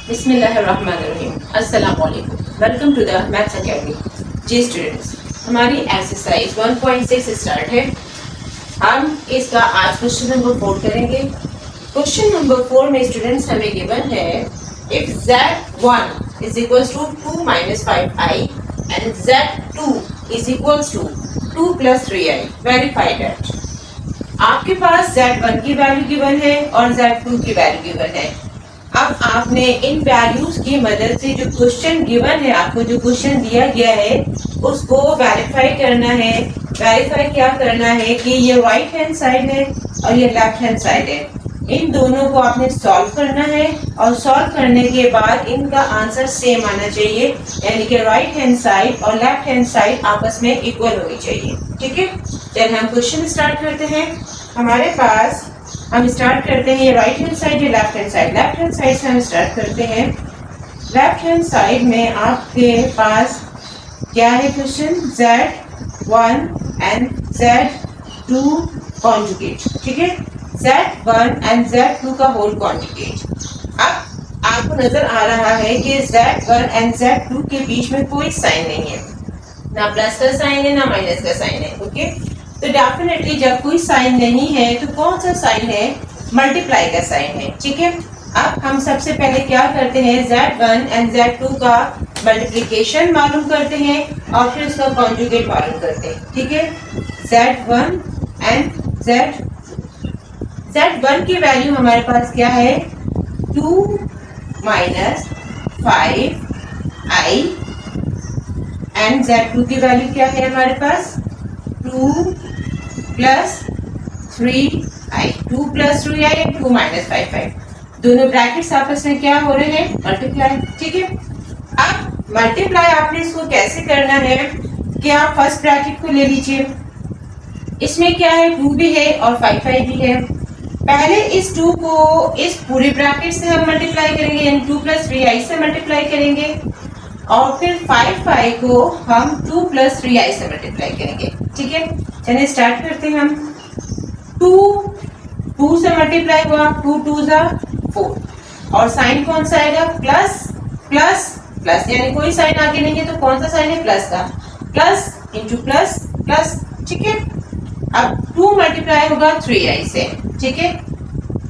बिस्मिल्लाहिर्रहमानिर्रहीम। अस्सलाम वालेकुम। Welcome to the maths academy. जी स्टूडेंट्स, हमारी एक्सरसाइज 1.6 स्टार्ट है। हम इसका आज क्वेश्चन नंबर 4 करेंगे। क्वेश्चन नंबर 4 में स्टूडेंट्स हमें गिवन है if z1 is equals to 2 minus 5i and z2 is equals to 2 plus 3i, verify that. आपके पास z1 की वैल्यू गिवन है और z2 की वैल्यू गिवन है। अब आपने इन वैल्यूज की मदद से जो क्वेश्चन गिवन है, आपको जो क्वेश्चन दिया गया है उसको वेरीफाई करना है। वेरीफाई क्या करना है कि ये राइट हैंड साइड है और ये लेफ्ट हैंड साइड है, इन दोनों को आपने सॉल्व करना है और सॉल्व करने के बाद इनका आंसर सेम आना चाहिए, यानी कि राइट हैंड साइड और लेफ्ट हैंड साइड आपस में इक्वल होनी चाहिए। ठीक है, चलिए हम क्वेश्चन स्टार्ट करते हैं। हमारे पास हम स्टार्ट करते हैं ये राइट हैंड साइड, ये left hand side. Left hand side से हम स्टार्ट करते हैं। लेफ्ट हैंड साइड में आपके पास क्या है question, z1 and z2 conjugate. ठीक है, z1 एंड z2 का होल कॉन्जुगेट। अब आपको नजर आ रहा है कि z1 एंड z2 के बीच में कोई साइन नहीं है, ना प्लस का साइन है ना माइनस का साइन है। ओके, तो डेफिनेटली जब कोई साइन नहीं है तो कौन सा साइन है, मल्टीप्लाई का साइन है। ठीक है, अब हम सबसे पहले क्या करते हैं, z1 एंड z2 का मल्टीप्लिकेशन मालूम करते हैं और फिर उसका कॉन्जुगेट मालूम करते हैं। ठीक है, z1 एंड z1 की वैल्यू हमारे पास क्या है, 2 माइनस 5i एंड z2 की वैल्यू क्या है हमारे पास, 2 plus 3i, 2 plus 3i and 2 minus 5i। दोनों ब्रैकेट्स आपस में क्या हो रहे हैं, मल्टीप्लाई। ठीक है, अब मल्टीप्लाई आपने इसको कैसे करना है कि आप फर्स्ट ब्रैकेट को ले लीजिए, इसमें क्या है, 2 भी है और 5i भी है। पहले इस 2 को इस पूरे ब्रैकेट से हम मल्टीप्लाई करेंगे, यानी 2 प्लस 3i से मल्टीप्लाई करेंगे और फिर 5i को हम 2 प्लस 3i से मल्टीप्लाई करेंगे। ठीक है, चलिए स्टार्ट करते हैं हम। 2 से मल्टीप्लाई हुआ, 2 2 जा 4 और साइन कौन सा आएगा, प्लस प्लस प्लस, यानी कोई साइन आगे नहीं है तो कौन सा साइन है, प्लस का, प्लस इंटू प्लस प्लस। ठीक है, अब 2 मल्टीप्लाई होगा 3i से। ठीक है,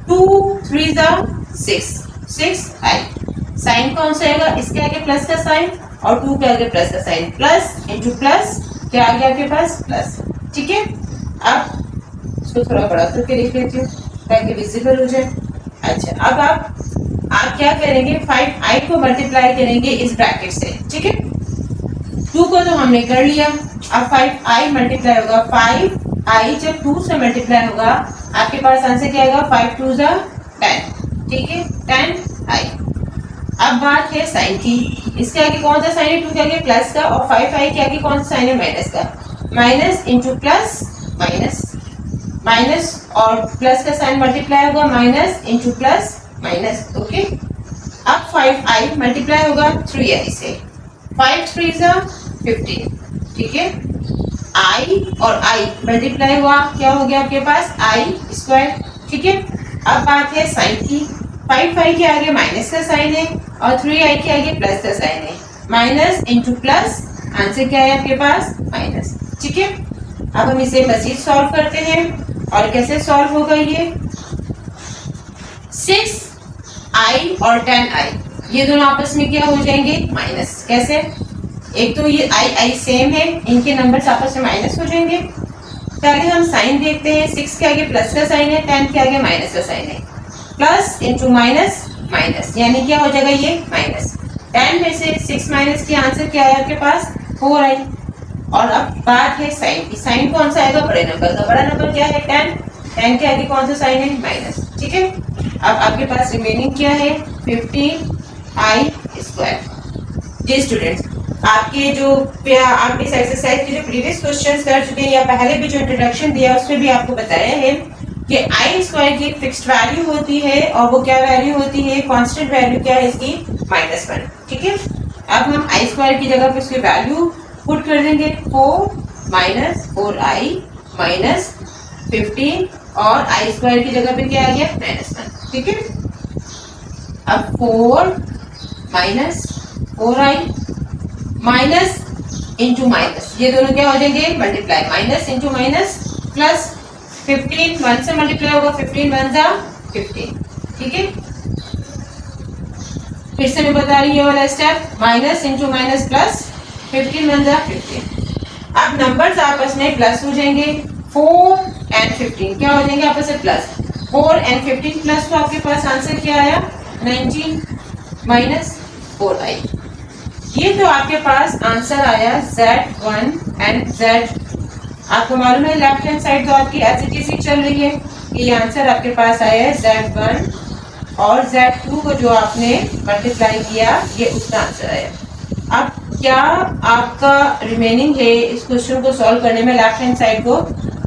2 3 जा 6, 6i, साइन कौन सा आएगा, इसके आगे प्लस का साइन और 2 के आगे प्लस का साइन, प्लस इंटू प्लस, क्या आ गया आपके पास, प्लस। ठीक है, अब इसको थोड़ा बड़ा करके लिख लेती हूँ ताकि विजिबल हो जाए। अच्छा, अब आप क्या करेंगे, 5i को मल्टीप्लाई करेंगे इस ब्रैकेट से। ठीक है, 2 को तो हमने कर लिया, अब 5i मल्टीप्लाई होगा, 5i जब 2 से मल्टीप्लाई होगा आपके पास आंसर क्या आएगा, 5 2 जा 10। ठीक है, 10i। अब बात है साइन की, इसके आगे कौन सा साइन है, 2 के आगे प्लस का और 5i के आगे कौन सा साइन है, माइनस का। Minus into plus minus, minus और प्लस का साइन मल्टीप्लाई होगा, minus into plus minus. Okay, अब 5i मल्टीप्लाई होगा 3i से, 5 3 जा 15। ठीक है, i और i मल्टीप्लाई हुआ, क्या हो गया आपके पास, i स्क्वायर। ठीक है, अब बात है साइन की, 5i के आगे माइनस का साइन है और 3i के आगे प्लस का साइन है, माइनस इंटू प्लस, आंसर क्या है आपके पास, माइनस। ठीक है, अब हम इसे मजीद सॉल्व करते हैं और कैसे सॉल्व होगा ये, 6i और 10i ये दोनों आपस में क्या हो जाएंगे, माइनस। कैसे, एक तो ये i सेम है, इनके नंबर्स आपस में माइनस हो जाएंगे। पहले हम साइन देखते हैं, 6 के आगे प्लस का साइन है, 10 के आगे माइनस का साइन है, प्लस इंटू माइनस माइनस, यानी क्या हो जाएगा ये माइनस। 10 में से 6 माइनस की आंसर क्या है आपके पास, 4i। और अब बात है साइन की, साइन कौन सा आएगा, बड़े नंबर का। बड़ा नंबर क्या है, 10, 10 के आगे कौन सा साइन है, माइनस। ठीक है, अब आपके पास रिमेनिंग क्या है, 15i स्क्वायर। जी स्टूडेंट्स, आपके जो आप इस एक्सरसाइज के जो प्रीवियस क्वेश्चंस कर चुके हैं या पहले भी जो इंट्रोडक्शन दिया उसमें भी आपको बताया है कि आई स्क्वायर की एक फिक्स्ड वैल्यू होती है और वो क्या वैल्यू होती है, कांस्टेंट वैल्यू क्या है इसकी, -1। ठीक है, अब हम आई स्क्वायर की जगह पे इसकी वैल्यू पुट कर देंगे, 4 माइनस 4i माइनस 15 और आई स्क्वायर की जगह पे क्या आ गया, -1। ठीक है, अब 4 minus 4i minus into minus, ये दोनों क्या हो जाएंगे multiply, minus into minus plus 15 1 से मल्टीप्लाई होगा, 15 1 जा 15, ठीक है। फिर से मैं बता रही हूँ ये वाला step, minus into minus plus 15 1 जा 15। अब नंबर्स आपस में प्लस हो जाएंगे, 4 एंड 15 क्या हो जाएंगे आपस में प्लस, 4 एंड 15 प्लस, तो आपके पास आंसर क्या आया 19 माइनस 4i। ये तो आपके पास आंसर आया Z1 एंड Z। आपको मालूम है लेफ्ट हैंड साइड तो आपकी ऐसी चल रही है कि ये आंसर आपके पास आया है Z1 और Z2 को जो आपने मल्टीप्लाई किया ये उसका आंसर आया। अब क्या आपका रिमेनिंग है इस क्वेश्चन को सॉल्व करने में, लेफ्ट हैंड साइड को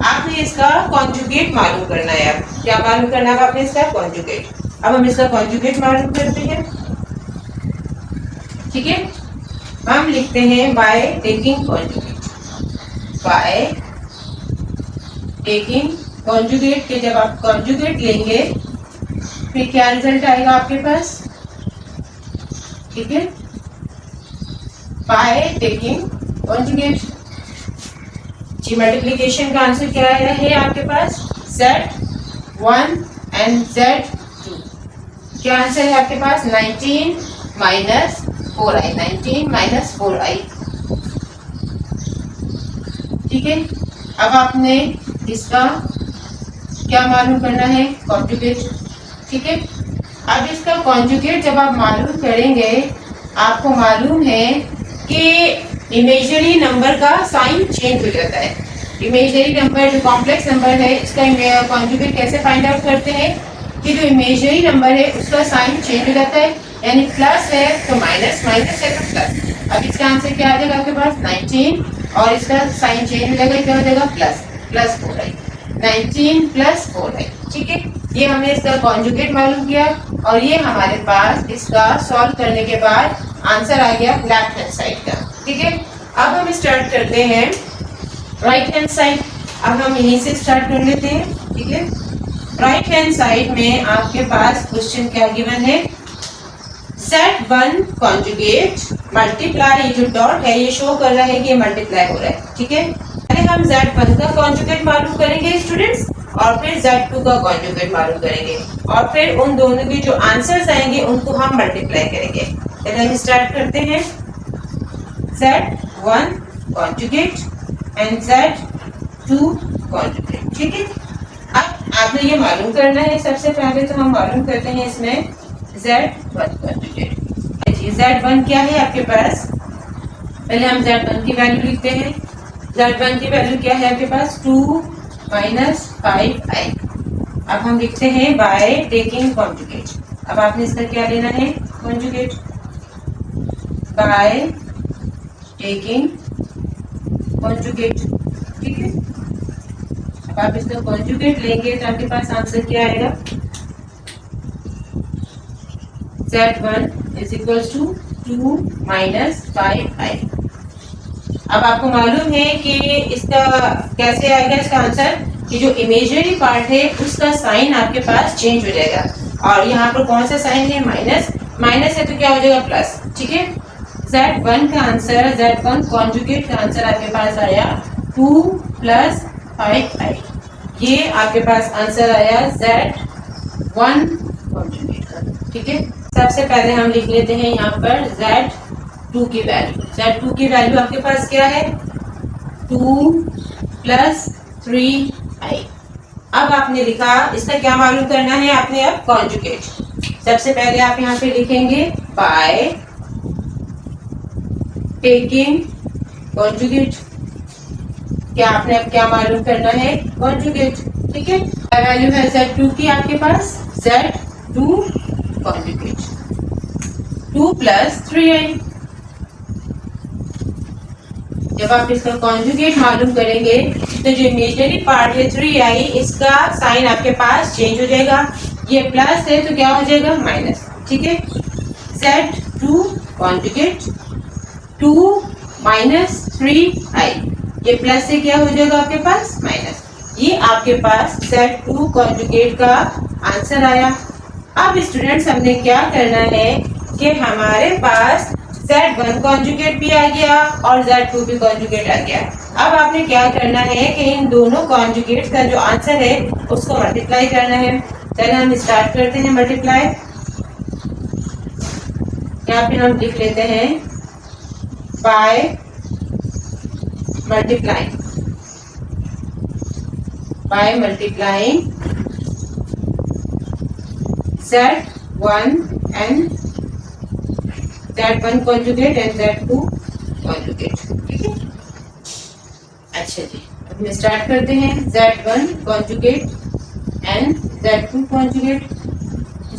आपने इसका कॉन्जुगेट मालूम करना है। अब क्या मालूम करना है आपने इसका कॉन्जुगेट। अब हम इसका कॉन्जुगेट मालूम करते हैं, ठीक है। हम लिखते हैं by taking conjugate, by taking conjugate के जब आप कॉन्जुगेट लेंगे फिर क्या रिजल्ट आएगा आपके पास, ठीक है। बाय टेकिंग कॉन्जुगेट जी मल्टीप्लिकेशन का आंसर क्या आया है आपके पास Z1 एंड Z2। क्या आंसर है आपके पास 19 माइनस 4i, 19 माइनस 4i, ठीक है। अब आपने इसका क्या मालूम करना है कॉन्जुगेट, ठीक है। अब इसका कॉन्जुगेट जब आप मालूम करेंगे आपको मालूम है कि इमेजिनरी नंबर का साइन चेंज हो जाता है। इमेजिनरी नंबर जो कॉम्प्लेक्स नंबर है इसका कॉन्जुगेट कैसे फाइंड आउट करते हैं कि जो इमेजिनरी नंबर है उसका साइन चेंज हो जाता है, यानी प्लस है तो माइनस, माइनस है तो प्लस। अब इसका आंसर क्या आ जाएगा आपके पास 19 और इसका साइन चेंज हो जाएगा, क्या हो जाएगा plus, plus 4i, 19 plus 4i, ठीक है। ये हमने इसका कॉन्जुगेट मालूम किया और ये हमारे पास इसका सॉल्व करने के बाद आंसर आ गया लेफ्ट हैंड साइड का, ठीक है। अब हम स्टार्ट करते हैं राइट हैंड साइड। अब हम यहीं से स्टार्ट कर लेते हैं, ठीक है। राइट हैंड साइड में आपके पास क्वेश्चन क्या गिवन है, Z1 कॉन्जुगेट मल्टीप्लाई, ये जो डॉट है ये शो कर रहा है कि ये मल्टीप्लाई हो रहा है, ठीक है। पहले हम Z1 का कॉन्जुगेट मालूम करेंगे स्टूडेंट्स और फिर Z2 का कॉन्जुगेट मालूम करेंगे और फिर उन दोनों के जो आंसर्स आएंगे उनको हम मल्टीप्लाई करेंगे। चलिए हम स्टार्ट करते हैं, Z1 conjugate and Z2 conjugate, ठीक है। अब आपने ये मालूम करना है, सबसे पहले तो हम मालूम करते हैं इसमें Z1 कॉन्जुगेट। Z1 क्या है आपके पास, पहले हम Z1 की वैल्यू लिखते हैं। Z1 की वैल्यू क्या है आपके पास 2 माइनस 5i। अब हम लिखते हैं बाय टेकिंग कॉन्जुगेट। अब आपने इसका क्या लेना है कॉन्जुगेट, बाय टेकिंग कॉन्जुगेट, ठीक है। अब आप इसका कॉन्जुगेट लेंगे तो आपके पास आंसर क्या आएगा Z1 is equals to 2 minus 5i। अब आपको मालूम है कि इसका कैसे आएगा इसका आंसर कि जो इमेजिनरी पार्ट है उसका साइन आपके पास चेंज हो जाएगा और यहाँ पर कौन सा साइन है माइनस, माइनस है तो क्या हो जाएगा प्लस, ठीक है। Z1 का आंसर, Z1 कॉन्जुगेट का आंसर आपके पास आया 2 प्लस 5i। ये आपके पास आंसर आया Z1 कॉन्जुगेट का, ठीक है। सबसे पहले हम लिख लेते हैं यहाँ पर Z2 की वैल्यू। Z2 की वैल्यू आपके पास क्या है 2 प्लस 3i। अब आपने लिखा, इसका क्या मालूम करना है आपने अब कॉन्जुगेट। सबसे पहले आप यहाँ पे लिखेंगे बाय टेकिंग कॉन्जुगेट। क्या आपने अब क्या मालूम करना है कॉन्जुगेट, ठीक है। वैल्यू है Z2 की आपके पास Z2 कॉन्जुगेट 2 प्लस 3i। जब आप इसका कॉन्जुगेट मालूम करेंगे तो जो इमेजिनरी पार्ट है 3i इसका साइन आपके पास चेंज हो जाएगा, ये प्लस है तो क्या हो जाएगा माइनस, ठीक है। Z2 कॉन्जुगेट 2 माइनस 3i, ये प्लस से क्या हो जाएगा आपके पास माइनस। ये आपके पास Z2 कॉन्जुगेट का आंसर आया। अब स्टूडेंट्स हमने क्या करना है कि हमारे पास Z1 कॉन्जुगेट भी आ गया और Z2 भी कॉन्जुगेट आ गया। अब आपने क्या करना है कि इन दोनों कॉन्जुगेट्स का जो आंसर है उसको मल्टीप्लाई करना है। चलिए हम स्टार्ट करते हैं मल्टीप्लाई। यहाँ पे हम लिख लेते हैं by multiplying Z1 and Z1 conjugate and Z2 conjugate। ठीक है, अच्छा जी, अब हम स्टार्ट करते हैं। Z1 conjugate and Z2 conjugate।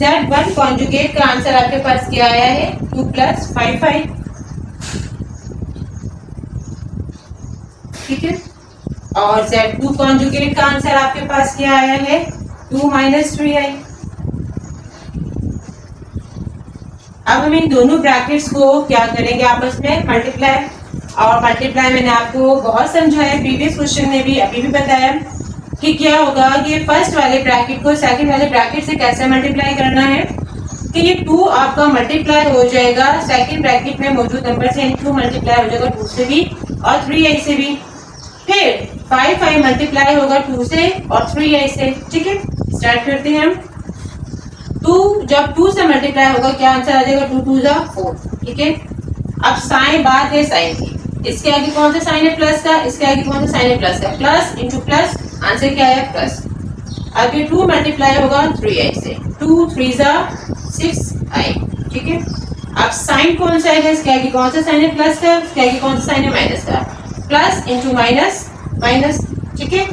Z1 conjugate का आंसर आपके पास क्या आया है? 2 + 5। ठीक है, और Z2 conjugate का आंसर आपके पास क्या आया है? 2 - 3i। अब हम इन दोनों ब्रैकेट्स को क्या करेंगे? आपस में मल्टीप्लाई। और मल्टीप्लाई मैंने आपको बहुत समझाया प्रीवियस क्वेश्चन में भी, अभी भी बताया कि क्या होगा कि फर्स्ट वाले ब्रैकेट को सेकंड वाले ब्रैकेट से कैसे मल्टीप्लाई करना है कि ये 2 आपका मल्टीप्लाई हो जाएगा सेकंड ब्रैकेट में मौजूद नंबर से, 2 मल्टीप्लाई हो जाएगा 2 से भी और 3i से भी। फिर 5 मल्टीप्लाई होगा 2 से और 3i से। ठीक है, स्टार्ट करते हैं हम। 2 जब 2 से मल्टीप्लाई होगा क्या आंसर आ जाएगा? 2 × 2 = 4। ठीक है, अब साइन बात है साइन की। इसके आगे कौन सा साइन है? प्लस का। इसके आगे कौन सा साइन है? प्लस का। प्लस इंटू प्लस, आंसर क्या है? प्लस। अब ये 2 मल्टीप्लाई होगा 3i से। 2 × 3 = 6i। ठीक है, अब साइन कौन सा है? इसके आगे कौन सा साइन है? प्लस का। इसके आगे कौन सा साइन है? माइनस का। Plus into minus, minus. ठीक है,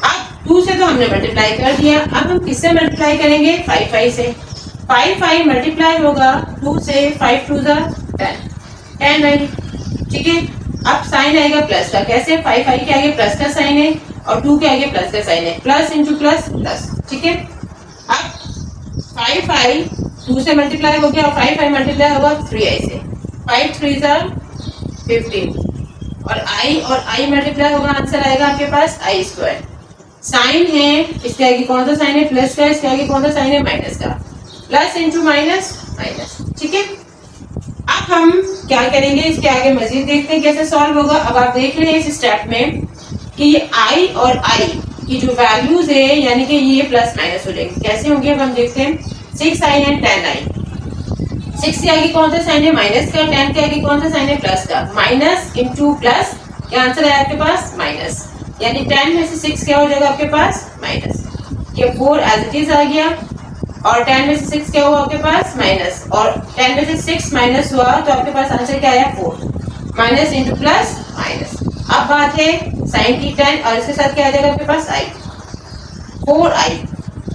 अब 2 से तो हमने मल्टीप्लाई कर दिया, अब हम किससे मल्टीप्लाई करेंगे? 5 से। 5 मल्टीप्लाई होगा 2 से। 5 × 2 = 10 आई। ठीक है, अब साइन आएगा प्लस का। कैसे? 5 के आगे प्लस का साइन है और 2 के आगे प्लस का साइन है। Plus into plus, plus. ठीक है, अब 5 2 से मल्टीप्लाई हो गया और 5 मल्टीप्लाई होगा 3i से। 5 × 3 = 15 और i मल्टीप्लाई होगा, आंसर आएगा आपके पास i²। साइन है, इसके आगे कौन सा साइन है? प्लस का। इसके आगे कौन सा साइन है? माइनस का। Plus into minus, minus. ठीक है, अब हम क्या करेंगे? इसके आगे मजीद देखते हैं कैसे सॉल्व होगा। अब आप देख रहे हैं इस स्टेप में कि ये i और i की जो वैल्यूज है यानी कि ये प्लस माइनस हो जाएंगे। कैसे होंगे अब हम देखते हैं। 6i and 10i। 6 के आगे कौन सा साइन है? माइनस का। 10 के आगे कौन सा साइन है? प्लस का। माइनस इंटू प्लस, क्या आंसर है आपके पास? माइनस। यानी 10 में से 6 क्या हो जाएगा आपके पास? माइनस। ये 4 एज इट इज आ गया और 10 में से 6 क्या हुआ आपके पास? माइनस। और 10 में से 6 माइनस हुआ तो आपके पास आंसर क्या आया? 4। Minus into plus, minus. अब बात है साइन की 10 और इसके साथ क्या आ जाएगा आपके पास? i। 4i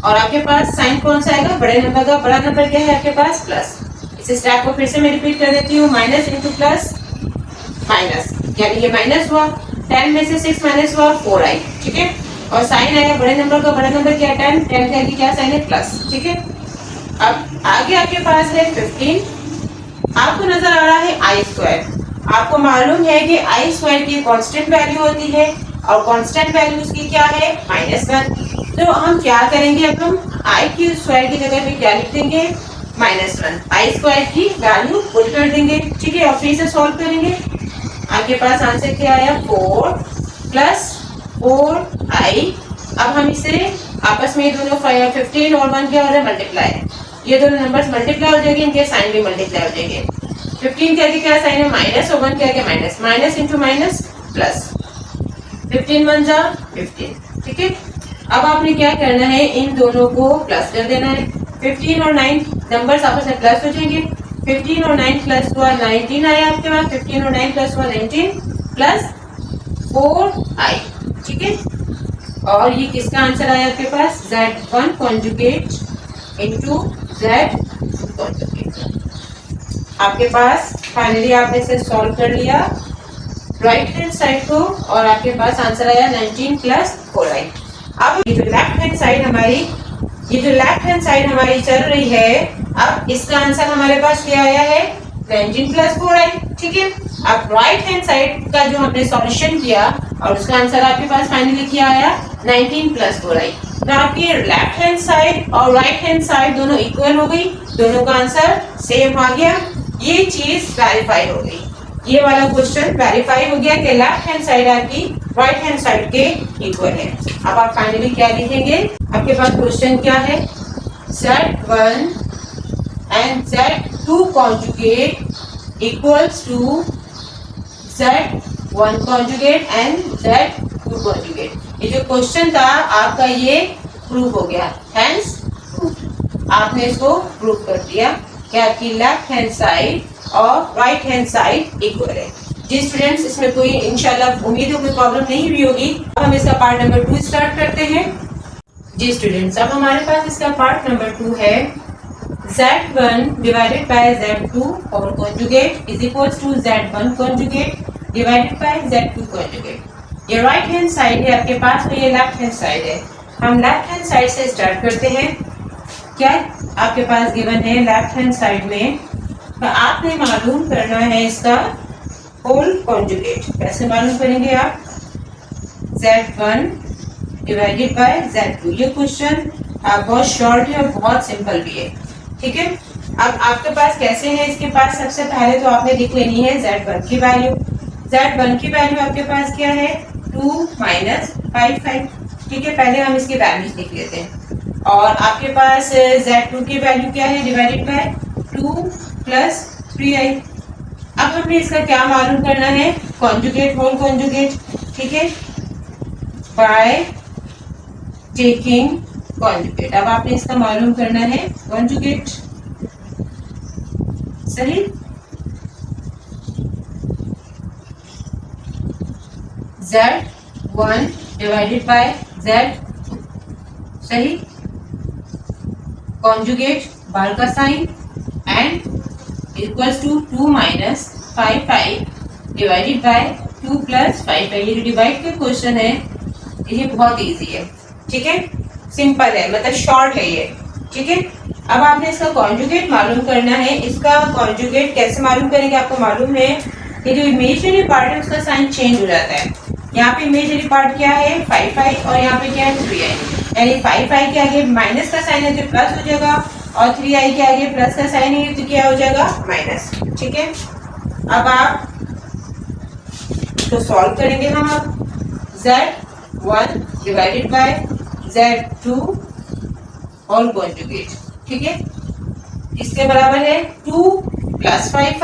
और आपके पास साइन कौन सा आएगा? बड़े नंबर का। बड़ा नंबर क्या है आपके पास? प्लस। इस स्टेप को फिर से मैं रिपीट कर देती हूँ। माइनस इंटू प्लस, माइनस, यानी ये माइनस हुआ। 10 में से 6 माइनस हुआ 4i। ठीक है, और साइन आया बड़े नंबर का। बड़ा नंबर क्या है? 10। 10 के आगे क्या साइन है? प्लस। ठीक है, अब आगे आपके पास है 15। आपको नजर आ रहा है i²। आपको मालूम है कि i² की कांस्टेंट वैल्यू होती है और कांस्टेंट वैल्यू उसकी क्या है? -1। तो हम क्या करेंगे? अब हम i² की जगह पे क्या लिख देंगे? -1। i² की वैल्यू पुट कर देंगे। ठीक है, और फिर से सॉल्व करेंगे। आपके पास आंसर क्या आया? 4 + 4i। अब हम इसे आपस में दोनों 15 और 1 क्या हो रहा है? मल्टीप्लाई। ये दोनों नंबर्स मल्टीप्लाई हो जाएंगे, इनके साइन भी मल्टीप्लाई हो जाएंगे। 15 के आगे क्या साइन है? माइनस और 1 के आगे minus. Minus into minus, plus. 15 × 1 = 15। ठीक है, अब आपने क्या करना है? इन दोनों को प्लस कर देना है। 15 और 9 नंबर्स आपस में प्लस हो जाएंगे। 15 और 9 प्लस हुआ 19 आया आपके पास। 15 और 9 प्लस हुआ 19 प्लस 4i। ठीक है, और ये किसका आंसर आया आपके पास? Z1 conjugate into Z2 conjugate. आपके पास फाइनली आपने इसे सॉल्व कर लिया राइट हैंड साइड को और आपके पास आंसर आया 19 + 4i। अब ये जो लेफ्ट हैंड साइड हमारी चल रही है, अब इसका आंसर हमारे पास क्या आया है? 19 + 4i। ठीक है, अब राइट हैंड साइड का जो हमने सॉल्यूशन किया और उसका आंसर आपके पास फाइनली क्या आया? 19 + 4i। तो आपकी लेफ्ट हैंड साइड और राइट हैंड साइड दोनों इक्वल हो गई दोनों का आंसर सेम आ गया, ये चीज वेरीफाई हो गई, ये वाला क्वेश्चन वेरीफाई हो गया कि लेफ्ट हैंड साइड आपकी राइट हैंड साइड के इक्वल है। अब आप फाइनली क्या लिखेंगे, आपके पास क्वेश्चन क्या है, Z1 and Z2 conjugate equals to Z1 conjugate and Z2 conjugate। ये जो क्वेश्चन था आपका ये प्रूव हो गया, हेंस प्रूव, आपने इसको प्रूव कर दिया कि आपकी लेफ्ट हैंड साइड और राइट हैंड साइड इक्वल है। जी स्टूडेंट्स, इसमें कोई इंशाल्लाह उम्मीद है कोई प्रॉब्लम नहीं भी होगी। अब हम इसका पार्ट नंबर 2 स्टार्ट करते हैं। जी स्टूडेंट्स, अब हमारे पास इसका पार्ट नंबर 2 है Z1 divided by Z2 और conjugate is equals to Z1 conjugate divided by Z2 conjugate। ये राइट हैंड साइड है आपके पास और ये लेफ्ट हैंड साइड है। हम लेफ्ट हैंड साइड से स्टार्ट करते हैं। क्या आपके पास गिवन है लेफ्ट हैंड साइड में, तो आपने मालूम करना है इसका होल कॉन्जुगेट। कैसे मालूम करेंगे आप, Z1 डिवाइडेड बाय Z2। ये क्वेश्चन बहुत शॉर्ट है और बहुत सिंपल भी है, ठीक है। अब आपके पास कैसे है, इसके पास सबसे पहले तो आपने लिख लेनी है Z1 की वैल्यू। Z1 की वैल्यू आपके पास क्या है, 2 माइनस 5, ठीक है। पहले हम इसकी वैल्यूज लिख लेते हैं। और आपके पास Z2 की वैल्यू क्या है, डिवाइडेड बाय 2 प्लस 3i। अब हमने इसका क्या मालूम करना है, कॉन्जुगेट, होल कॉन्जुगेट, ठीक है, बाय टेकिंग कॉन्जुगेट। अब आपने इसका मालूम करना है कॉन्जुगेट, सही। Z1 डिवाइडेड बाय Z2, सही। कॉन्जुगेट बार का sign and equals to 2 minus 5 divided by 2 plus 5। ये जो डिवाइड का क्वेश्चन है ये बहुत इजी है, ठीक है, सिंपल है, मतलब शॉर्ट है ये, ठीक है। अब आपने इसका कॉन्जुगेट मालूम करना है। इसका कॉन्जुगेट कैसे मालूम करेंगे, आपको मालूम है कि जो इमेजिनरी पार्ट है उसका साइन चेंज हो जाता है। यहाँ पे इमेजिनरी पार्ट क्या है, 5 और यहाँ पे क्या है 3i, यानी 5 के आगे माइनस का साइन है तो प्लस हो जाएगा और 3i के आगे प्लस का साइन है तो क्या हो जाएगा, माइनस, ठीक है। अब आप तो सॉल्व करेंगे हम। अब Z1 डिवाइडेड बाय Z2 और कॉन्जुगेट, ठीक है, इसके बराबर है 2 प्लस 5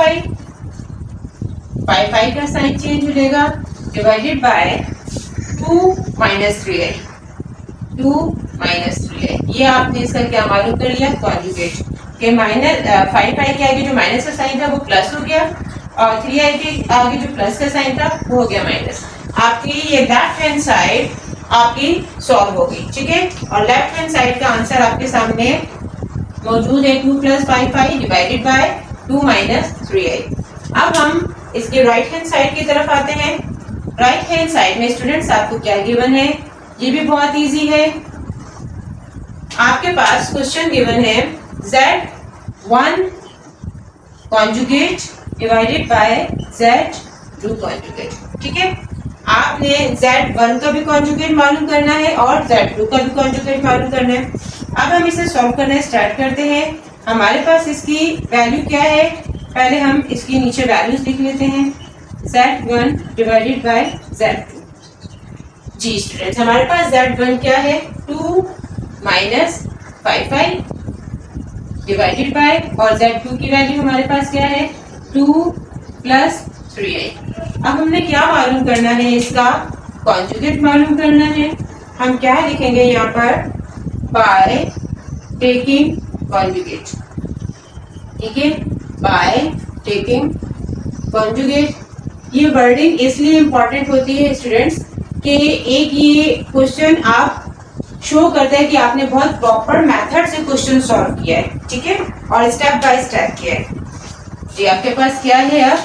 का साइन चेंज हो जाएगा, divided by 2 minus 3i, 2 minus 3i। ये आपने इसका क्या मालूम कर लिया, कॉन्जुगेट के माइनस 5 के आगे जो माइनस का साइन था वो प्लस हो गया और 3i के आगे जो प्लस का साइन था वो हो गया माइनस। आपकी ये लेफ्ट हैंड साइड आपकी सॉल्व हो गई, ठीक है। और लेफ्ट हैंड साइड का आंसर आपके सामने मौजूद है 2 plus 5 divided by 2 minus 3i। अब हम इसके राइट हैंड साइड की तरफ आते हैं। राइट हैंड साइड में स्टूडेंट्स आपको क्या गिवन है, ये भी बहुत इजी है। आपके पास क्वेश्चन गिवन है Z1 conjugate divided by Z2 conjugate, ठीक है। आपने Z1 का भी कॉन्जुगेट मालूम करना है और Z2 का भी कॉन्जुगेट मालूम करना है। अब हम इसे सॉल्व करना स्टार्ट करते हैं। हमारे पास इसकी वैल्यू क्या है, पहले हम इसकी नीचे वैल्यूज लिख लेते हैं, Z1 divided by Z2। Ji students, हमारे पास Z1 क्या है, 2 माइनस 5 डिवाइडेड बाय, और Z2 की वैल्यू हमारे पास क्या है, 2 प्लस 3i। अब हमने क्या मालूम करना है, इसका कॉन्जुगेट मालूम करना है। हम क्या लिखेंगे यहाँ पर, बाय टेकिंग कॉन्जुगेट, ठीक है, बाय टेकिंग कॉन्जुगेट। ये वर्डिंग इसलिए इम्पोर्टेंट होती है स्टूडेंट्स कि एक ये क्वेश्चन आप शो करते हैं कि आपने बहुत प्रॉपर मेथड से क्वेश्चन सॉल्व किया है, ठीक है, और स्टेप बाय स्टेप किया है। जी आपके पास क्या है, अब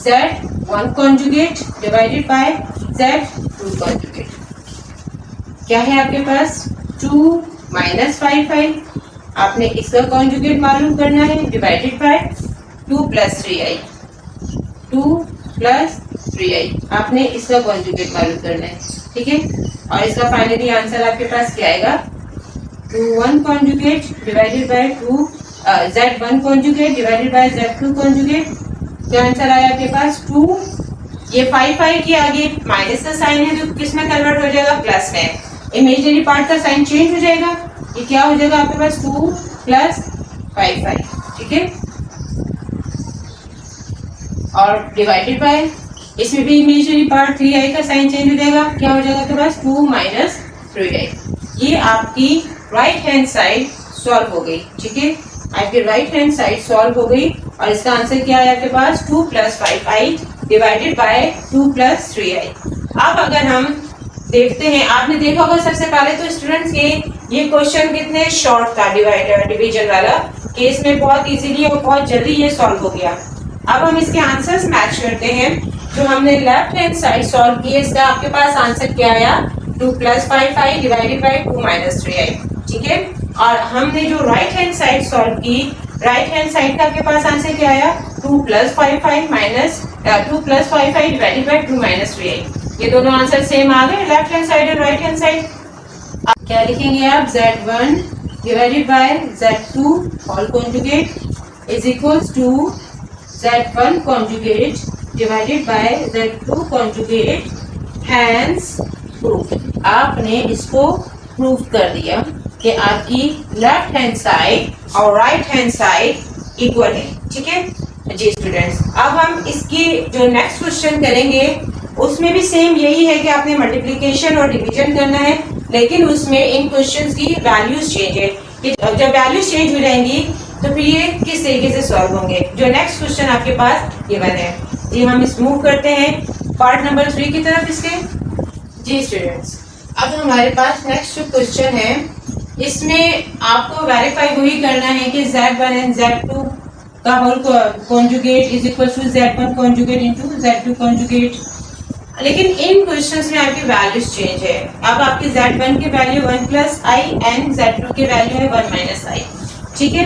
Z1 conjugate divided by Z2 conjugate. क्या है आपके पास, 2 माइनस 5 आपने इसका कॉन्जुगेट मालूम करना है, divided by 2 plus 3i, 2 plus 3i आपने इसका कॉन्जुगेट मालूम करना है, ठीक है। और इसका फाइनली आंसर आपके पास क्या आएगा, 2 1 conjugate divided by 2 Z1 conjugate divided by Z2 conjugate. क्या आंसर आया आपके पास 2। ये 5 के आगे माइनस का साइन है तो किस में कन्वर्ट हो जाएगा, प्लस में। इमेजिनरी पार्ट का साइन चेंज हो जाएगा, ये क्या हो जाएगा आपके पास 2 प्लस 5। ठीक है, और डिवाइडेड बाय, इसमें भी इमेजिनरी पार्ट 3i का साइन चेंज हो जाएगा, क्या हो जाएगा आपके पास 2 माइनस 3i। ये आपकी राइट हैंड साइड सॉल्व हो गई। ठीक है, आपकी राइट हैंड साइड सॉल्व हो गई और इसका आंसर क्या है आपके पास 2 plus 5i divided by 2 plus 3i। अब अगर हम देखते हैं, आपने देखा होगा सबसे पहले तो स्टूडेंट्स ये क्वेश्चन कितने शॉर्ट था, डिवीजन वाला, कि इसमें बहुत इजीली और बहुत जल्दी ये सॉल्व हो गया। अब हम इसके आंसर्स मैच करते हैं। जो हमने लेफ्ट हैंड साइड सॉल्व किया, इसका आपके पास आंसर क्या आया 2 plus 5i divided by 2 minus 3i। ठीक है, और हमने जो राइट हैंड साइड सॉल्व की, राइट हैंड साइड का आपके पास आंसर क्या आया 2 plus 5i divided by 2 minus 3i। ये दोनों आंसर सेम आ गए, लेफ्ट हैंड साइड और राइट हैंड साइड। अब क्या लिखेंगे आप, Z1 divided by Z2 whole conjugate is equals to Z1 conjugate divided by Z2 conjugate, hence proof। आपने इसको प्रूव कर दिया कि आपकी लेफ्ट हैंड साइड और राइट हैंड साइड इक्वल है। ठीक है जी स्टूडेंट्स, अब हम इसकी जो नेक्स्ट क्वेश्चन करेंगे उसमें भी सेम यही है कि आपने मल्टीप्लिकेशन और डिवीजन करना है, लेकिन उसमें इन क्वेश्चंस की वैल्यूज चेंज है कि जब वैल्यूज चेंज हो जाएंगी तो फिर ये किस तरीके से सॉल्व होंगे। जो नेक्स्ट क्वेश्चन आपके पास गिवन है, ये हम इस मूव करते हैं पार्ट नंबर 3 की तरफ इसके। जी स्टूडेंट्स, अब हमारे पास नेक्स्ट जो क्वेश्चन है, इसमें आपको वेरीफाई वही करना है कि Z1 एंड Z2 का whole conjugate is equal to Z1 conjugate into Z2 conjugate. लेकिन इन क्वेश्चंस में आपकी वैल्यूज चेंज है। अब आपकी Z1 की value 1 plus i and Z2 की वैल्यू है 1 माइनस आई। ठीक है,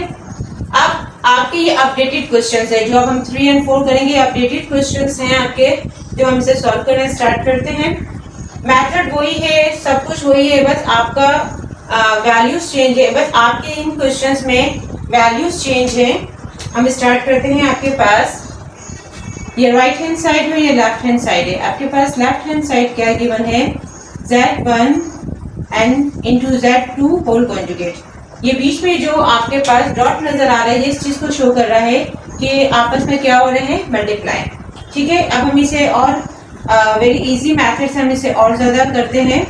अब आपके ये अपडेटेड क्वेश्चंस है, जो अब हम 3 और 4 करेंगे, अपडेटेड क्वेश्चंस हैं आपके, जो हम इसे सॉल्व करना स्टार्ट करते हैं। मेथड वही है, सब कुछ वही है, बस आपका वैल्यूज चेंज है, बस आपके इन क्वेश्चंस में वैल्यूज चेंज है। हम स्टार्ट करते हैं। आपके पास ये राइट हैंड साइड है, ये लेफ्ट हैंड साइड है। आपके पास लेफ्ट हैंड साइड क्या गिवन है, Z1 and into Z2 whole conjugate. ये बीच में जो आपके पास डॉट नजर आ रहा है, ये इस चीज को शो कर रहा है कि आपस में क्या हो रहे हैं, मल्टीप्लाई। ठीक है, अब हम इसे और वेरी इजी मेथड से हम इसे और ज्यादा करते हैं।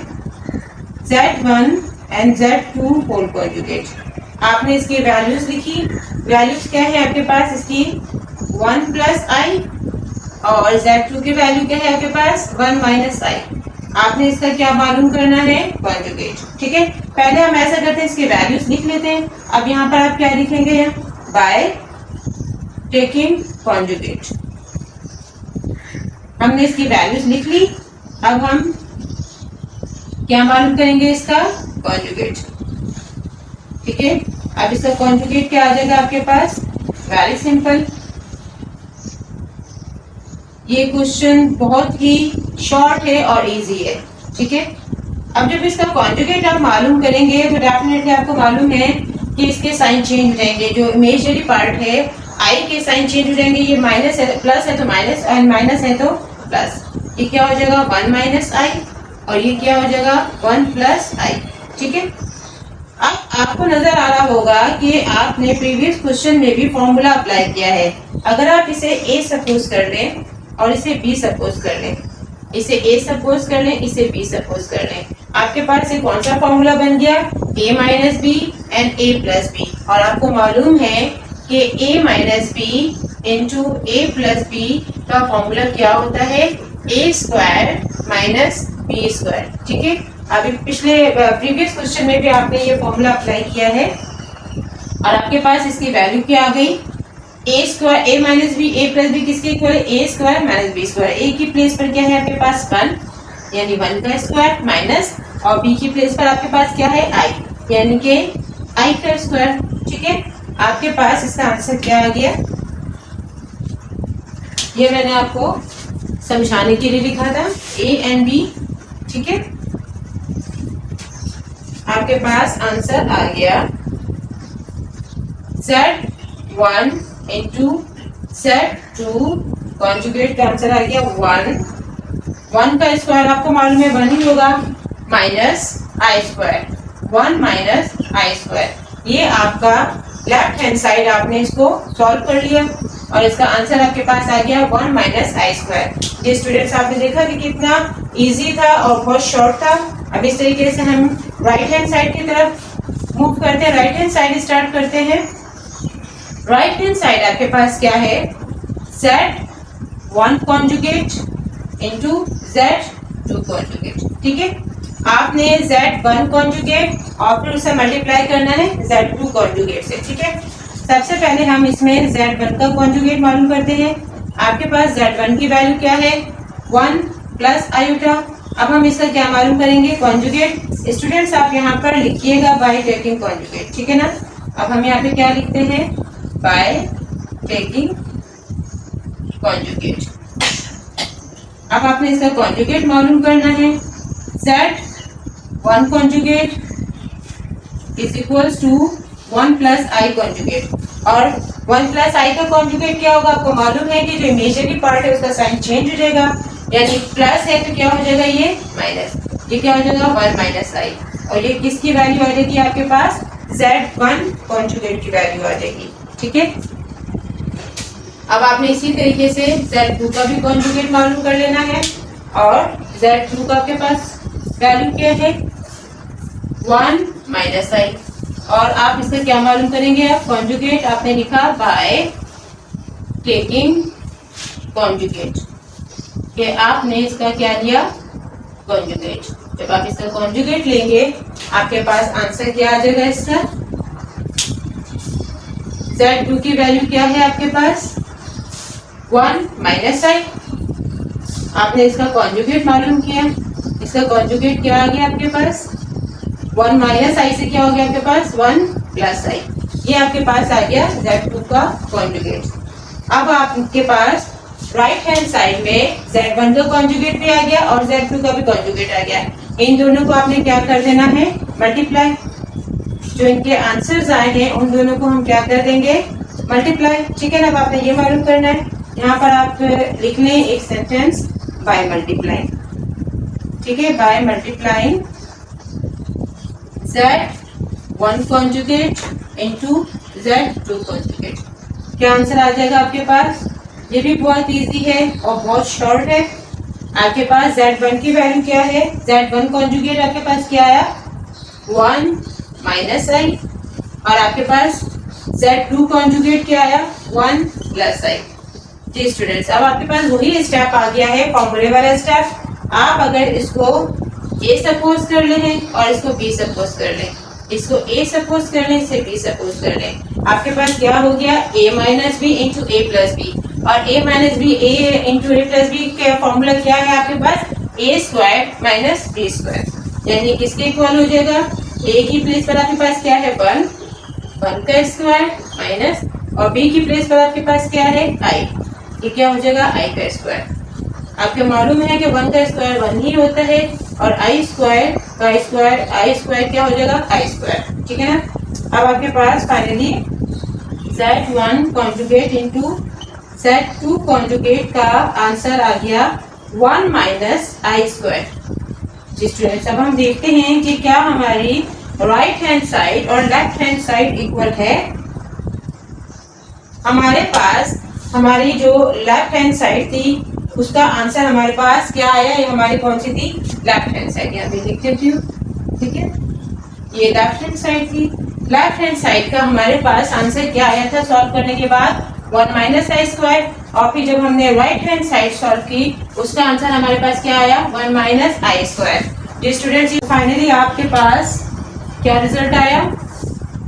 Z1 and Z2 whole conjugate. आपने इसकी वैल्यूज लिखी। वैल्यूज क्या है आपके पास इसकी 1 प्लस आई, और Z2 की वैल्यू क्या है आपके पास 1 माइनस आई। आपने इसका क्या मालूम करना है, कॉन्जुगेट। ठीक है, पहले हम ऐसा करते हैं, इसकी वैल्यूज लिख लेते हैं। अब यहाँ पर आप क्या लिखेंगे, बाय टेकिंग कॉन्जुगेट। हमने इसकी वैल्यूज लिख ली। अब हम क्या मालूम करेंगे, इसका कॉन्जुगेट। ठीक है, अब इसका कॉन्जुगेट क्या आ जाएगा आपके पास, वेरी सिंपल। ये क्वेश्चन बहुत ही शॉर्ट है और इजी है। ठीक है, अब जब इसका कॉन्जुगेट आप मालूम करेंगे तो डेफिनेटली आपको मालूम है कि इसके साइन चेंज हो जाएंगे। जो इमेजिनरी पार्ट है आई के साइन चेंज हो जाएंगे। ये माइनस है, प्लस है तो माइनस, एंड माइनस है तो प्लस। ये क्या हो जाएगा 1 माइनस आई, और ये क्या हो जाएगा 1 प्लस आई। ठीक है, अब आपको नजर आ रहा होगा कि आपने प्रीवियस क्वेश्चन में भी फॉर्मूला अप्लाई किया है। अगर आप इसे ए सपोज कर लें और इसे बी सपोज कर लें, इसे ए सपोज कर लें, इसे बी सपोज कर लें, आपके पास ये कौन सा फॉर्मूला बन गया, A minus B and A plus B. और आपको मालूम है कि A minus B into A plus B का फॉर्मूला क्या होता है, A square minus B square. ठीक है, अभी पिछले प्रीवियस क्वेश्चन में भी आपने ये फॉर्मूला अप्लाई किया है, और आपके पास इसकी वैल्यू क्या आ गई, ए स्क्वायर, ए माइनस बी, ए प्लस बी किसके इक्वल है, A square minus B square. ए की प्लेस पर क्या है आपके पास 1, यानी 1 का स्क्वायर, माइनस, और बी की प्लेस पर आपके पास क्या है आई, यानी कि आई का स्क्वायर। ठीक है, आपके पास इसका आंसर क्या आ गया, ये मैंने आपको समझाने के लिए लिखा था, ए एंड बी। ठीक है, आपके पास आंसर आ गया Z1 इंटू Z2 कॉन्जुगेट का आंसर आ गया 1 का स्क्वायर आपको मालूम है 1 ही होगा माइनस आई स्क्वायर 1 माइनस आई स्क्वायर। ये आपका लेफ्ट हैंड साइड आपने इसको सॉल्व कर लिया और इसका आंसर आपके पास आ गया 1 माइनस आई स्क्वायर। ये स्टूडेंट्स आपने देखा कि कितना इजी था और बहुत शॉर्ट था। अब इस तरीके से हम राइट हैंड साइड की तरफ मूव करते हैं, राइट हैंड साइड स्टार्ट करते हैं। राइट हैंड साइड आपके पास क्या है Z1 conjugate into Z2 conjugate. ठीक है, आपने Z1 कॉन्जुगेट और फिर उसे मल्टीप्लाई करना है Z2 कॉन्जुगेट से। ठीक है, सबसे पहले हम इसमें Z1 का कॉन्जुगेट मालूम करते हैं। आपके पास Z1 की वैल्यू क्या है 1 प्लस आयोटा। अब हम इसका क्या मालूम करेंगे कॉन्जुगेट। स्टूडेंट्स आप यहाँ पर लिखिएगा बाय टेकिंग कॉन्जुगेट। ठीक है ना, अब हम यहाँ पे क्या लिखते हैं बाय टेकिंग कॉन्जुगेट। अब आपने इसका कॉन्जुगेट मालूम करना है Z1 conjugate is equals to 1 plus i conjugate. और 1 प्लस आई का कॉन्जुगेट क्या होगा आपको मालूम है कि जो इमेजिनरी पार्ट है उसका साइन चेंज हो जाएगा, यानी प्लस है तो क्या हो जाएगा ये माइनस, ये क्या हो जाएगा 1 माइनस आई। और ये किसकी वैल्यू आ जाएगी आपके पास Z1 कॉन्जुगेट की वैल्यू आ जाएगी। ठीक है, अब आपने इसी तरीके से Z2 का भी कॉन्जुगेट मालूम कर लेना है और Z2 का आपके पास वैल्यू क्या है 1 माइनस आई। और आप इसका क्या मालूम करेंगे आप कॉन्जुगेट आपने लिखा बाय टेकिंग कॉन्जुगेट कि आपने इसका क्या लिया कॉन्जुगेट। जब आप इसका कॉन्जुगेट लेंगे आपके पास आंसर क्या आ जाएगा इसका Z2 की वैल्यू क्या है आपके पास 1 माइनस आई। आपने इसका कॉन्जुगेट मालूम किया, इसका कॉन्जुगेट क्या आ गया आपके पास 1 माइनस आई से क्या हो गया आपके पास 1 प्लस आई। ये आपके पास आ गया Z2 का कॉन्जुगेट। अब आपके पास राइट हैंड साइड में Z1 का कॉन्जुगेट भी आ गया और Z2 का भी कॉन्जुगेट आ गया। इन दोनों को आपने क्या कर देना है मल्टीप्लाई। जो इनके आंसर्स आए हैं उन दोनों को हम क्या कर देंगे मल्टीप्लाई। ठीक है ना, अब आपने ये मालूम करना है, यहाँ पर आप लिख लें एक सेंटेंस बाय मल्टीप्लाइंग। ठीक है, by multiplying Z1 conjugate into Z2 conjugate क्या आंसर आ जाएगा आपके पास। ये भी बहुत इजी है और बहुत शॉर्ट है। आपके पास Z1 की वैल्यू क्या है Z1 कॉन्जुगेट आपके पास क्या आया 1 माइनस आई और आपके पास Z2 कॉन्जुगेट क्या आया 1 प्लस आई। जी स्टूडेंट्स, अब आपके पास वही स्टेप आ गया है फॉर्मूले वाला स्टेप। आप अगर इसको A सपोज कर लें और इसको B सपोज कर लें, इसको A सपोज कर लें, इसे B सपोज कर लें, आपके पास क्या हो गया A minus B into A plus B. और A minus B A into A plus B का फॉर्मूला क्या है आपके पास A square minus B square, यानी किसके इक्वल हो जाएगा A की प्लेस पर आपके पास क्या है 1 का स्क्वायर माइनस और B की प्लेस पर आपके पास क्या है I, ये क्या हो जाएगा I का स्क्वायर। आपको मालूम है कि 1 का स्क्वायर 1 ही होता है और I स्क्वायर क्या हो जाएगा I स्क्वायर। ठीक है ना, अब आपके पास finally Z1 conjugate into Z2 conjugate का आंसर आ गया 1 माइनस आई स्क्वायर। जी स्टूडेंट्स, अब हम देखते हैं कि क्या हमारी राइट हैंड साइड और लेफ्ट हैंड साइड इक्वल है। हमारे पास हमारी जो लेफ्ट हैंड साइड थी उसका आंसर हमारे पास क्या आया, ये हमारी कौन सी थी लेफ्ट हैंड साइड, यहाँ पे लिख देती हूँ। ठीक है, ये लेफ्ट हैंड साइड थी। लेफ्ट हैंड साइड का हमारे पास आंसर क्या आया था सॉल्व करने के बाद 1 माइनस आई स्क्वायर और फिर जब हमने राइट हैंड साइड सॉल्व की उसका आंसर हमारे पास क्या आया 1 माइनस आई स्क्वायर। जी स्टूडेंट्स, फाइनली आपके पास क्या रिजल्ट आया,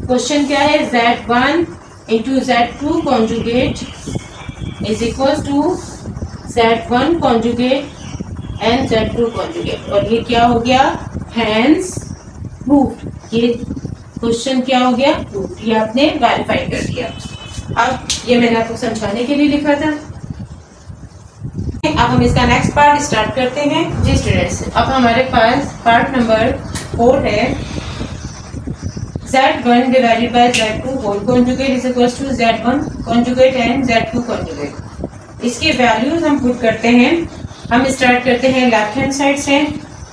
क्वेश्चन क्या है Z1 into Z2 conjugate is equal to Z1 conjugate and Z2 conjugate. और ये क्या हो गया हैंस प्रूव्ड, ये क्वेश्चन क्या हो गया प्रूव्ड, ये आपने वेरीफाई कर दिया। अब ये मैंने आपको समझाने के लिए लिखा था। अब हम इसका नेक्स्ट पार्ट स्टार्ट करते हैं। जी स्टूडेंट्स, अब हमारे पास पार्ट नंबर 4 है Z1 divided by Z2 whole conjugate is equals to Z1 conjugate and Z2 conjugate। इसकी वैल्यूज हम पुट करते हैं। हम स्टार्ट करते हैं लेफ्ट हैंड साइड से।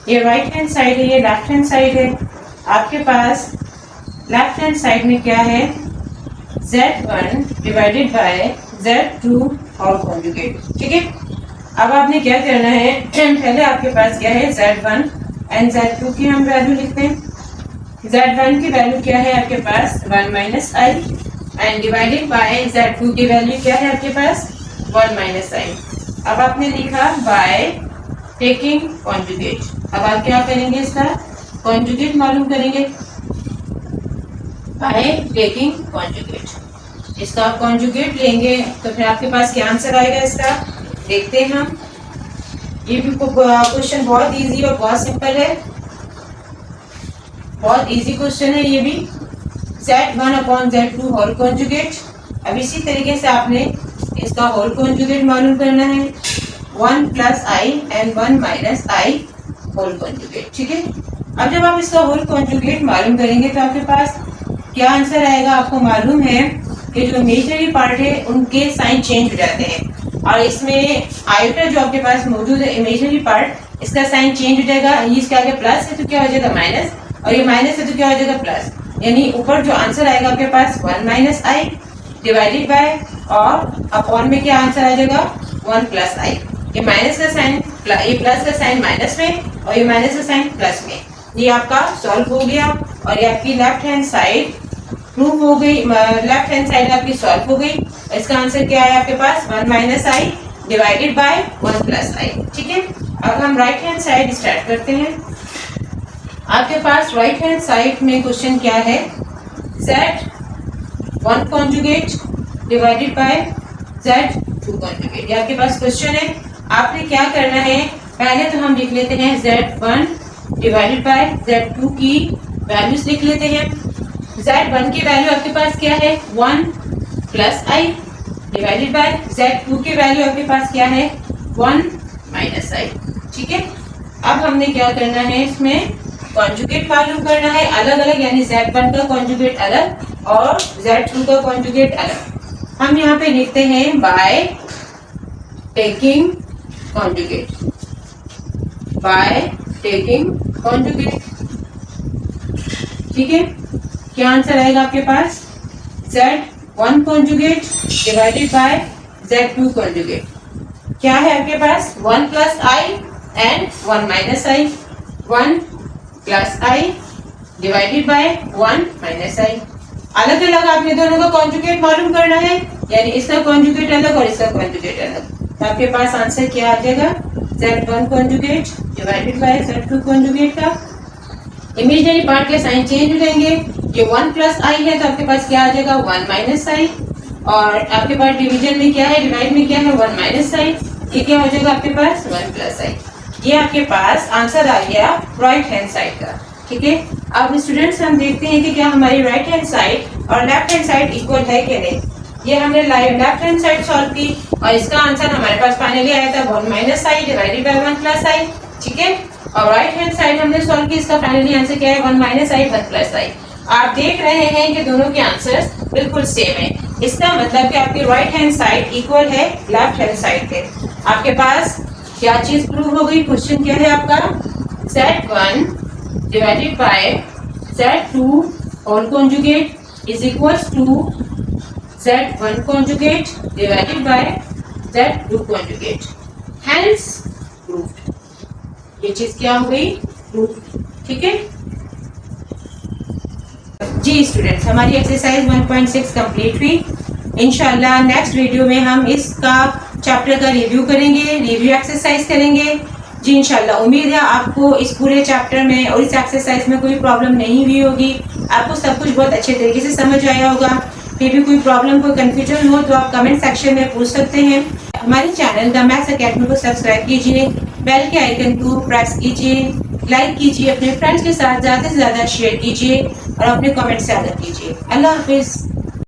ये राइट हैंड साइड है, ये लेफ्ट हैंड साइड है। आपके पास लेफ्ट हैंड साइड में क्या है, Z1 divided by Z2 whole conjugate. ठीक है, अब आपने क्या करना है, पहले आपके पास क्या है, Z1 एंड Z2 की हम वैल्यू लिखते हैं। Z1 की वैल्यू क्या है आपके पास 1 minus I and divided by Z2 की वैल्यू क्या है आपके पास 1 माइनस आई। अब आपने लिखा बाय टेकिंग कॉन्जुगेट। अब आप क्या करेंगे, इसका कॉन्जुगेट मालूम करेंगे बाय टेकिंग कॉन्जुगेट। इसका आप कॉन्जुगेट लेंगे तो फिर आपके पास क्या आंसर आएगा इसका, देखते हैं हम। ये भी क्वेश्चन बहुत इजी और बहुत सिंपल है, बहुत इजी क्वेश्चन है ये भी। Z1 upon Z2 whole conjugate. अब इसी तरीके से आपने इसका होल कॉन्जुगेट मालूम करना है, 1 plus i and 1 minus i whole conjugate. ठीक है, अब जब आप इसका होल कॉन्जुगेट मालूम करेंगे तो आपके पास क्या आंसर आएगा। आपको मालूम है कि जो इमेजिनरी पार्ट है उनके साइन चेंज हो जाते हैं, और इसमें आयोटा जो आपके पास मौजूद है इमेजिनरी पार्ट, इसका साइन चेंज हो जाएगा। ये इसके आगे प्लस है तो क्या हो जाएगा माइनस, और ये माइनस है तो क्या हो जाएगा प्लस। यानी ऊपर जो आंसर आएगा आपके पास 1 माइनस आई डिवाइडेड बाय, और अपॉन में क्या आंसर आ जाएगा 1 प्लस आई। ये माइनस का साइन, ये प्लस का साइन माइनस में और ये माइनस का साइन प्लस में। ये आपका सॉल्व हो गया और ये आपकी लेफ्ट हैंड साइड प्रूव हो गई, लेफ्ट हैंड साइड आपकी सॉल्व हो गई। इसका आंसर क्या है आपके पास 1 minus I divided by 1 plus आई। ठीक है, अब हम राइट हैंड साइड स्टार्ट करते हैं। आपके पास राइट हैंड साइड में क्वेश्चन क्या है, Z1 conjugate divided by Z2 conjugate. ये आपके पास क्वेश्चन है। आपने क्या करना है, पहले तो हम लिख लेते हैं Z1 डिवाइडेड बाय Z2 की वैल्यूज लिख लेते हैं। Z1 की वैल्यू आपके पास क्या है 1 plus i divided by Z2 की वैल्यू आपके पास क्या है 1 माइनस आई। ठीक है, अब हमने क्या करना है, इसमें कॉन्जुगेट मालूम करना है अलग अलग, यानी Z1 का कॉन्जुगेट अलग और Z2 का कॉन्जुगेट अलग। हम यहाँ पे लिखते हैं by taking conjugate, by taking conjugate. ठीक है, क्या आंसर आएगा आपके पास Z1 conjugate divided by Z2 conjugate. क्या है आपके पास 1 plus i and 1 minus i, 1 plus i divided by 1 minus i. अलग अलग आपने दोनों का कॉन्जुगेट मालूम करना है, यानी इसका कॉन्जुगेट अलग और इसका कॉन्जुगेट अलग। तो आपके पास आंसर क्या आ जाएगा Z1 conjugate divided by Z2 conjugate का। इमेजिनरी पार्ट के साइन चेंज हो जाएंगे। ये 1 प्लस आई है तो आपके पास क्या आ जाएगा 1 माइनस आई, और आपके पास डिवीजन में क्या है, डिवाइड में क्या है 1 माइनस आई। ये क्या हो जाएगा आपके पास 1 प्लस आई। ये आपके पास आंसर आ गया राइट हैंड साइड का। ठीक है, अब स्टूडेंट्स हम देखते हैं कि क्या हमारी राइट हैंड साइड और लेफ्ट हैंड साइड इक्वल है कि नहीं। ये हमने लेफ्ट हैंड साइड सॉल्व की और इसका आंसर हमारे पास फाइनली आया था 1 minus I divided by 1 plus आई। ठीक है, और राइट हैंड साइड हमने सॉल्व की, इसका फाइनली आंसर क्या है 1 माइनस आई 1 प्लस आई। आप देख रहे हैं कि दोनों के आंसर्स बिल्कुल सेम है। इसका मतलब कि आपकी राइट हैंड साइड इक्वल है लेफ्ट हैंड साइड के। आपके पास क्या चीज प्रूव हो गई, क्वेश्चन क्या है आपका Z1 divided by Z2 whole conjugate is equals to Z1 conjugate divided by Z2 conjugate, hence proved. ये चीज क्या हो गई, प्रूव्ड। ठीक है जी स्टूडेंट्स, हमारी एक्सरसाइज 1.6 कंप्लीट हुई। इंशाल्लाह नेक्स्ट वीडियो में हम इसका चैप्टर का रिव्यू करेंगे, रिव्यू एक्सरसाइज करेंगे जी इंशाल्लाह। उम्मीद है आपको इस पूरे चैप्टर में और इस एक्सरसाइज में कोई प्रॉब्लम नहीं हुई होगी, आपको सब कुछ बहुत अच्छे तरीके से समझ आया होगा। फिर भी कोई प्रॉब्लम, कोई कंफ्यूजन हो तो आप कमेंट सेक्शन में पूछ सकते हैं। हमारे चैनल द मैथ्स अकेडमी को सब्सक्राइब कीजिए, बेल के आइकन को प्रेस कीजिए, लाइक कीजिए, अपने फ्रेंड्स के साथ ज़्यादा से ज़्यादा शेयर कीजिए और अपने कमेंट से आगाह कीजिए। अल्लाह हाफिज़।